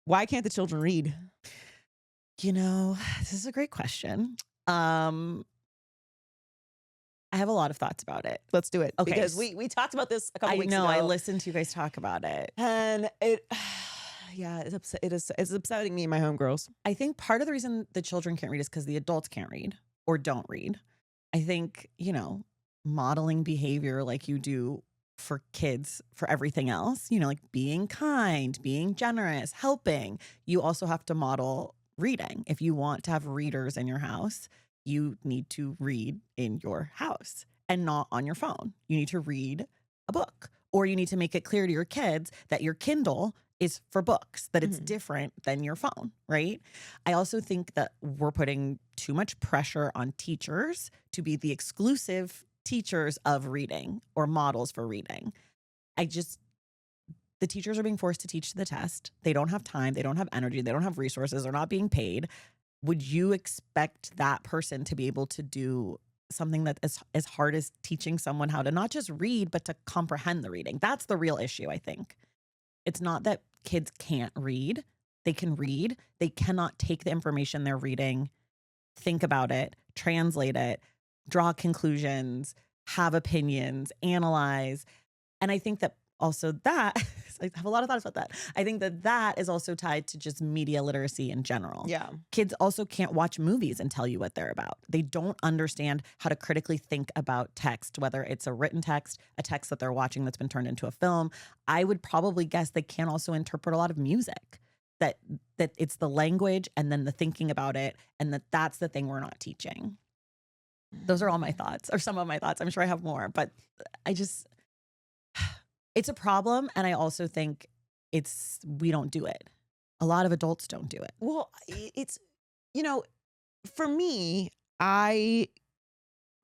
Why can't the children read? This is a great question. I have a lot of thoughts about it. Let's do it. Okay. Because we talked about this a couple weeks ago. I listened to you guys talk about it. And it's upsetting me and my homegirls. I think part of the reason the children can't read is because the adults can't read or don't read. I think, modeling behavior like you do for kids, for everything else, like being kind, being generous, helping, you also have to model reading. If you want to have readers in your house, you need to read in your house and not on your phone. You need to read a book, or you need to make it clear to your kids that your Kindle is for books, that it's different than your phone, right? I also think that we're putting too much pressure on teachers to be the exclusive teachers of reading or models for reading. The teachers are being forced to teach to the test. They don't have time. They don't have energy. They don't have resources. They're not being paid. Would you expect that person to be able to do something that is as hard as teaching someone how to not just read, but to comprehend the reading? That's the real issue, I think. It's not that kids can't read. They can read. They cannot take the information they're reading, think about it, translate it, draw conclusions, have opinions, analyze. And I think that also that, I have a lot of thoughts about that. I think that is also tied to just media literacy in general. Yeah. Kids also can't watch movies and tell you what they're about. They don't understand how to critically think about text, whether it's a written text, a text that they're watching that's been turned into a film. I would probably guess they can't also interpret a lot of music, that it's the language and then the thinking about it, and that's the thing we're not teaching. Those are all my thoughts, or some of my thoughts. I'm sure I have more, but it's a problem. And I also think we don't do it. A lot of adults don't do it. Well, it's, for me, I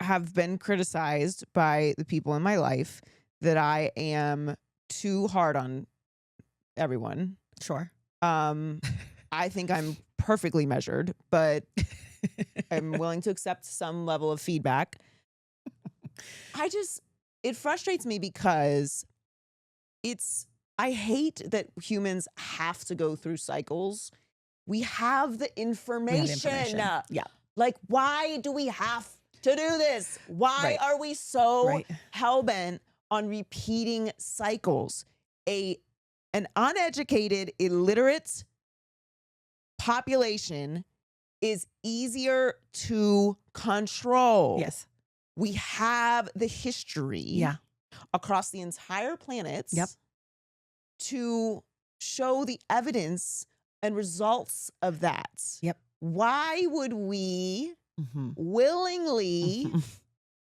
have been criticized by the people in my life that I am too hard on everyone. Sure. I think I'm perfectly measured, but I'm willing to accept some level of feedback. It frustrates me because I hate that humans have to go through cycles. We have the information. Yeah. Like, why do we have to do this? Why are we so hell-bent on repeating cycles? An uneducated, illiterate population is easier to control. Yes. We have the history across the entire planet to show the evidence and results of that. Yep. Why would we willingly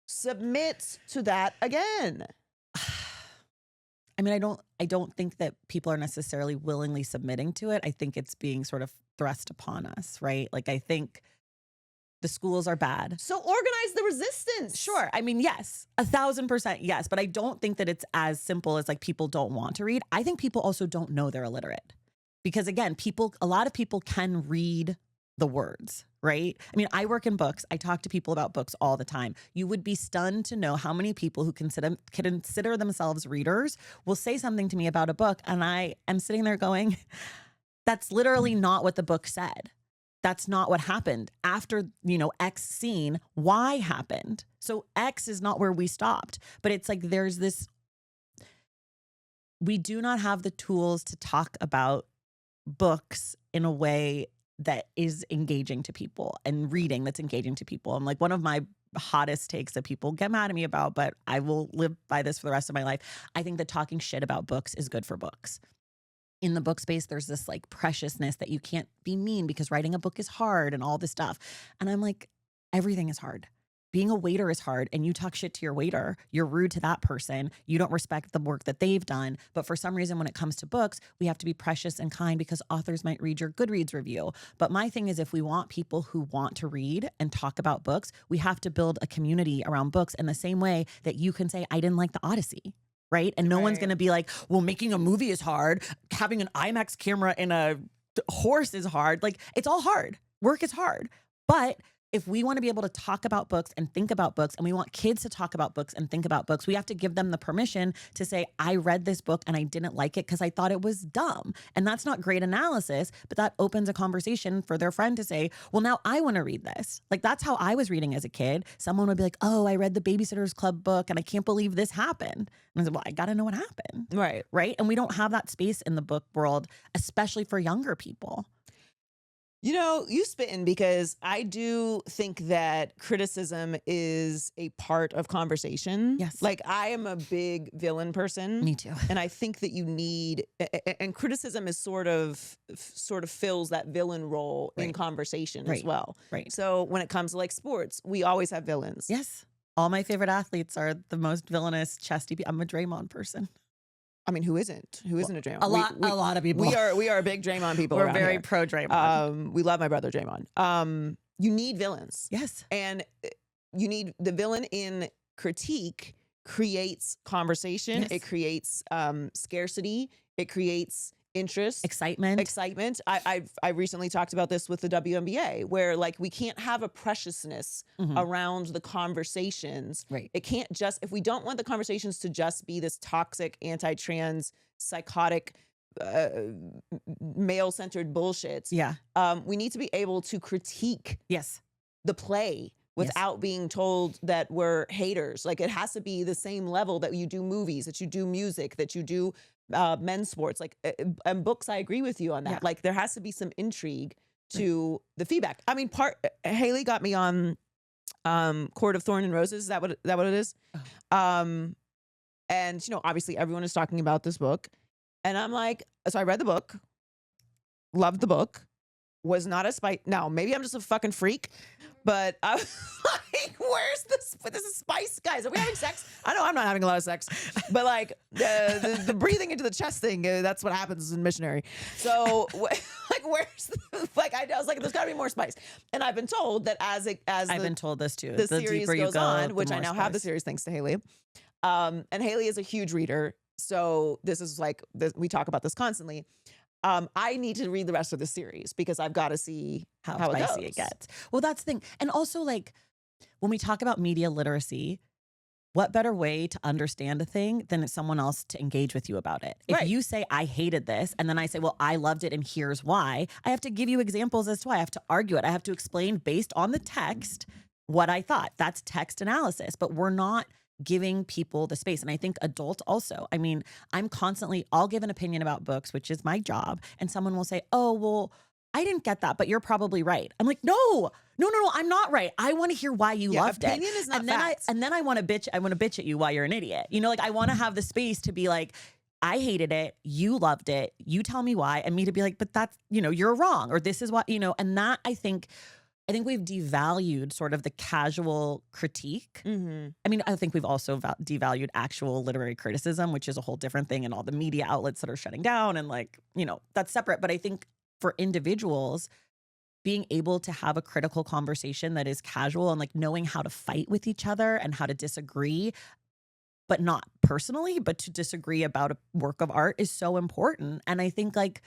submit to that again? I mean, I don't think that people are necessarily willingly submitting to it. I think it's being sort of thrust upon us, right? Like, I think the schools are bad. So organize the resistance. Sure. I mean, yes, 1,000% yes. But I don't think that it's as simple as like people don't want to read. I think people also don't know they're illiterate. Because again, a lot of people can read the words, right? I mean, I work in books. I talk to people about books all the time. You would be stunned to know how many people who consider themselves readers will say something to me about a book. And I am sitting there going, that's literally not what the book said. That's not what happened. After, X scene, Y happened. So X is not where we stopped. But it's like we do not have the tools to talk about books in a way that is engaging to people, and reading that's engaging to people. And like, one of my hottest takes that people get mad at me about, but I will live by this for the rest of my life. I think that talking shit about books is good for books. In the book space, there's this like preciousness that you can't be mean because writing a book is hard and all this stuff. And I'm like, everything is hard. Being a waiter is hard, and you talk shit to your waiter. You're rude to that person. You don't respect the work that they've done. But for some reason, when it comes to books, we have to be precious and kind because authors might read your Goodreads review. But my thing is, if we want people who want to read and talk about books, we have to build a community around books in the same way that you can say, I didn't like the Odyssey. Right. And no one's going to be like, well, making a movie is hard. Having an IMAX camera in a horse is hard. Like, it's all hard. Work is hard. But if we want to be able to talk about books and think about books, and we want kids to talk about books and think about books, we have to give them the permission to say, I read this book and I didn't like it because I thought it was dumb. And that's not great analysis, but that opens a conversation for their friend to say, well, now I want to read this. Like, that's how I was reading as a kid. Someone would be like, oh, I read the Babysitter's Club book and I can't believe this happened. And I said, well, I got to know what happened. Right. Right. And we don't have that space in the book world, especially for younger people. You know, you spitting, because I do think that criticism is a part of conversation. Yes. Like, I am a big villain person. Me too. And I think that you need, and criticism is sort of fills that villain role in conversation as well. Right. So when it comes to like sports, we always have villains. Yes. All my favorite athletes are the most villainous, chesty people. I'm a Draymond person. I mean, who isn't? Who isn't a Draymond? A lot of people. We are big Draymond people. We're around very here. pro Draymond. We love my brother Draymond. You need villains. Yes. And you need the villain in critique creates conversation. Yes. It creates scarcity. It creates interest, Excitement. I recently talked about this with the WNBA, where like we can't have a preciousness around the conversations. Right. It can't just, if we don't want the conversations to just be this toxic, anti-trans, psychotic, male-centered bullshit. Yeah. We need to be able to critique Yes. the play without being told that we're haters. Like, it has to be the same level that you do movies, that you do music, that you do men's sports. Like, and books, I agree with you on that. Yeah. Like, there has to be some intrigue to the feedback. I mean, Haley got me on Court of Thorn and Roses. Is that what it is? Oh. And, you know, obviously everyone is talking about this book. And I'm like, so I read the book, loved the book, was not a spice. Now, maybe I'm just a fucking freak, but I was like, where's this? This is spice, guys. Are we having sex? I know I'm not having a lot of sex, but like the breathing into the chest thing, that's what happens in Missionary. So like, where's I was like, there's got to be more spice. And I've been told that as I've been told this too. The series deeper you goes go, on, which the I more now have the spice. series thanks to Haley. And Haley is a huge reader. So this is like, we talk about this constantly. I need to read the rest of the series because I've got to see how spicy it it gets. Well, that's the thing. And also, like, when we talk about media literacy, what better way to understand a thing than someone else to engage with you about it? If you say, I hated this, and then I say, well, I loved it, and here's why, I have to give you examples as to why. I have to argue it. I have to explain based on the text what I thought. That's text analysis. But we're not giving people the space. And I think adults also. I mean, I'll give an opinion about books, which is my job. And someone will say, oh, well, I didn't get that, but you're probably right. I'm like, no, I'm not right. I want to hear why you loved it. Opinion is not facts. And then I want to bitch at you why you're an idiot. You know, like, I want to have the space to be like, I hated it. You loved it. You tell me why. And me to be like, but that's, you know, you're wrong. Or this is what, you know, and that I think we've devalued sort of the casual critique. Mm-hmm. I mean, I think we've also devalued actual literary criticism, which is a whole different thing, and all the media outlets that are shutting down, and like, you know, that's separate. But I think for individuals, being able to have a critical conversation that is casual and like knowing how to fight with each other and how to disagree, but not personally, but to disagree about a work of art is so important. And I think like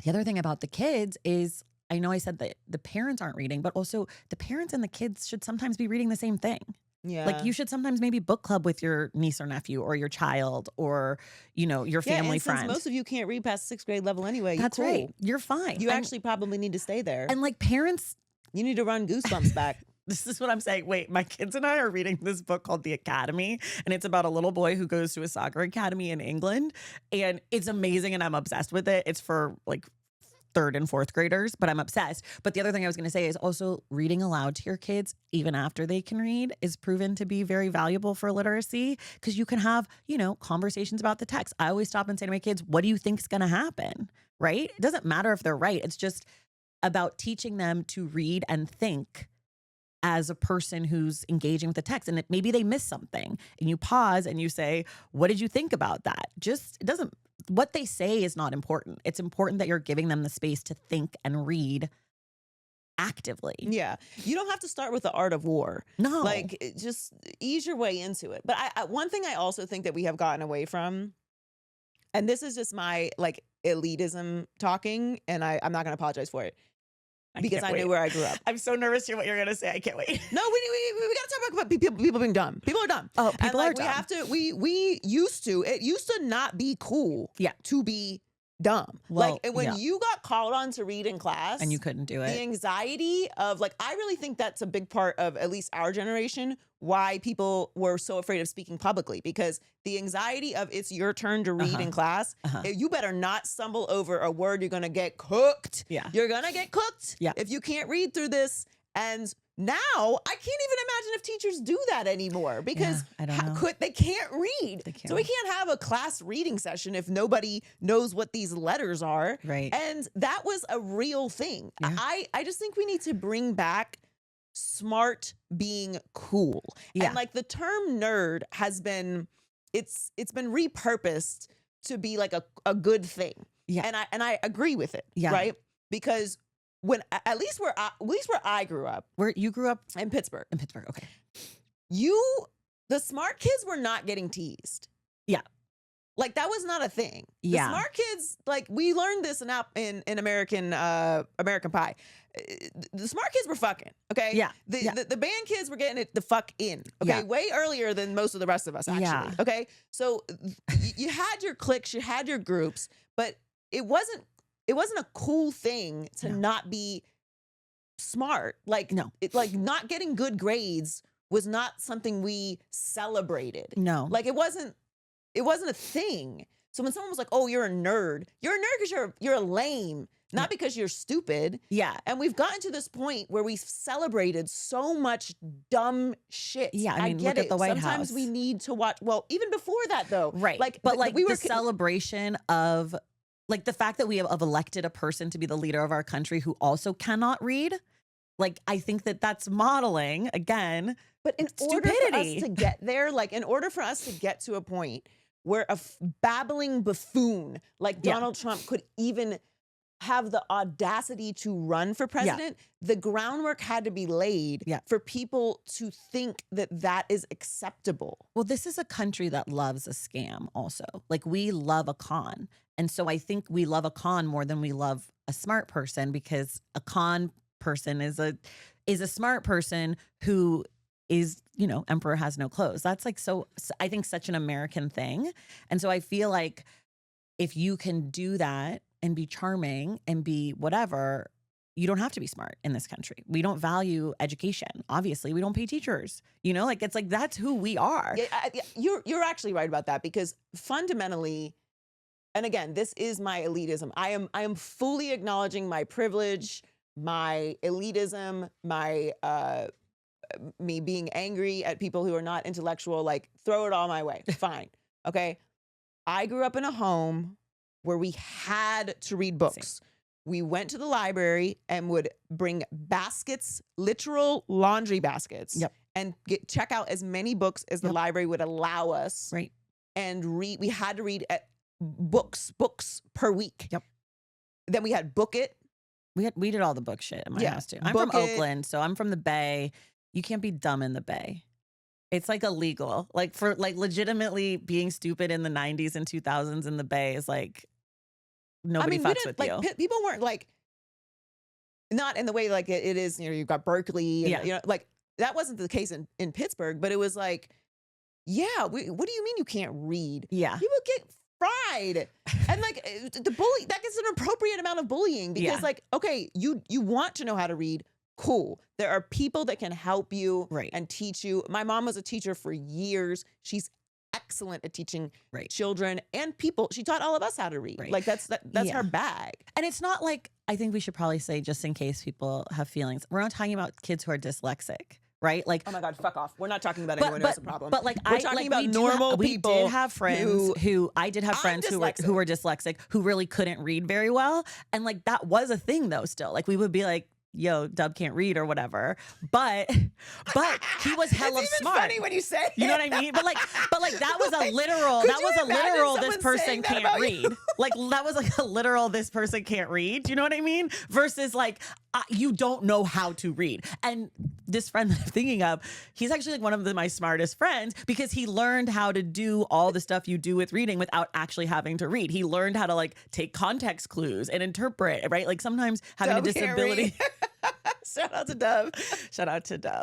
the other thing about the kids is, I know I said that the parents aren't reading, but also the parents and the kids should sometimes be reading the same thing. Yeah. Like, you should sometimes maybe book club with your niece or nephew or your child or, you know, your family friend. Since most of you can't read past 6th grade level anyway, That's you're cool. right. You're fine. You actually probably need to stay there. And like, parents, you need to run Goosebumps back. this is what I'm saying. Wait, my kids and I are reading this book called The Academy, and it's about a little boy who goes to a soccer academy in England, and it's amazing, and I'm obsessed with it. It's for like 3rd and 4th graders, but I'm obsessed. But the other thing I was going to say is also reading aloud to your kids, even after they can read, is proven to be very valuable for literacy, because you can have, you know, conversations about the text. I always stop and say to my kids, what do you think's going to happen? Right? It doesn't matter if they're right. It's just about teaching them to read and think as a person who's engaging with the text. And maybe they miss something and you pause and you say, what did you think about that? What they say is not important. It's important that you're giving them the space to think and read actively. Yeah. You don't have to start with the art of war. No. Like, just ease your way into it. But one thing I also think that we have gotten away from, and this is just my like elitism talking, and I'm not going to apologize for it. because can't I knew wait. where I grew up. I'm so nervous to hear what you're gonna say. I can't wait. No, we got to talk about people being dumb. People are dumb. Oh, And people like are dumb. we have to. It used to not be cool. Yeah. To be dumb. Well, like when yeah. you got called on to read in class And you couldn't do the it. anxiety of like, I really think that's a big part of at least our generation, why people were so afraid of speaking publicly, because the anxiety of it's your turn to read in class. You better not stumble over a word. You're going to get cooked. Yeah. You're going to get cooked. Yeah. If you can't read through this. And now I can't even imagine if teachers do that anymore, because I don't know. they can't read. They can't So we read. can't have a class reading session if nobody knows what these letters are. Right. And that was a real thing. Yeah. I just think we need to bring back smart being cool. Yeah. And like the term nerd has been, it's been repurposed to be like a good thing. Yeah. And I agree with it. Yeah. Right. Because when at least where I grew up Where you grew up in Pittsburgh, okay. the smart kids were not getting teased. Yeah. Like that was not a thing. Yeah. The smart kids, like we learned this in American Pie. The smart kids were fucking, okay? Yeah. The band kids were getting it the fuck in, okay? Yeah. Way earlier than most of the rest of us, actually. Yeah. Okay? So you had your cliques, you had your groups, but it wasn't a cool thing to not be smart. Like No. like not getting good grades was not something we celebrated. No. Like it wasn't a thing. So when someone was like, "Oh, you're a nerd because you're a lame, not because you're stupid." Yeah. And we've gotten to this point where we've celebrated so much dumb shit. Yeah, I mean, get look at it. the White Sometimes House. we need to watch. Well, even before that, though, Right. Like, but like we were the celebration of like the fact that we have elected a person to be the leader of our country who also cannot read. Like, I think that that's modeling again. But in order for stupidity. us to get there, like in order for us to get to a point where a babbling buffoon like Donald Trump could even have the audacity to run for president, the groundwork had to be laid for people to think that that is acceptable. Well, this is a country that loves a scam also. Like we love a con. And so I think we love a con more than we love a smart person, because a con person is a smart person who is, you know, emperor has no clothes. That's like so I think such an American thing. And so I feel like if you can do that and be charming and be whatever, you don't have to be smart in this country. We don't value education. Obviously, we don't pay teachers. You know, like it's like that's who we are. Yeah, you're actually right about that, because fundamentally, and again, this is my elitism. I am fully acknowledging my privilege, my elitism, my me being angry at people who are not intellectual. Like, throw it all my way. Fine. Okay. I grew up in a home where we had to read books. Same. We went to the library and would bring baskets, literal laundry baskets, and check out as many books as the library would allow us. Right. And read. We had to read books per week. Yep. Then we had Book It. We did all the book shit in my house too. I'm from Oakland, so I'm from the Bay. You can't be dumb in the Bay. It's like illegal. Like for like legitimately being stupid in the 90s and 2000s in the Bay is like nobody fucks with you. People weren't like, not in the way like it is, you know, you've got Berkeley and, you know, like that wasn't the case in Pittsburgh, but it was like, what do you mean you can't read? Yeah. People get fried. And like the bully, that gets an appropriate amount of bullying, because like, okay, you want to know how to read. Cool. There are people that can help you and teach you. My mom was a teacher for years. She's excellent at teaching children and people. She taught all of us how to read. Like that's her bag. And it's not like, I think we should probably say, just in case people have feelings, we're not talking about kids who are dyslexic. Right? Like, oh my God, fuck off. We're not talking about anyone who has a problem. But like, we're talking about normal people. We did have friends who who were dyslexic, who really couldn't read very well. And like, that was a thing though still. Like we would be like, yo, Dub can't read or whatever. But he was hella it's even smart. Funny when you say you know what I mean? But like that was a literal, this person can't read. Like that was like a literal, this person can't read. Do you know what I mean? Versus like, you don't know how to read. And this friend that I'm thinking of, he's actually like one of my smartest friends because he learned how to do all the stuff you do with reading without actually having to read. He learned how to like take context clues and interpret, right? Like sometimes having a Dove can't disability. read. Shout out to Dove. Shout out to Dove.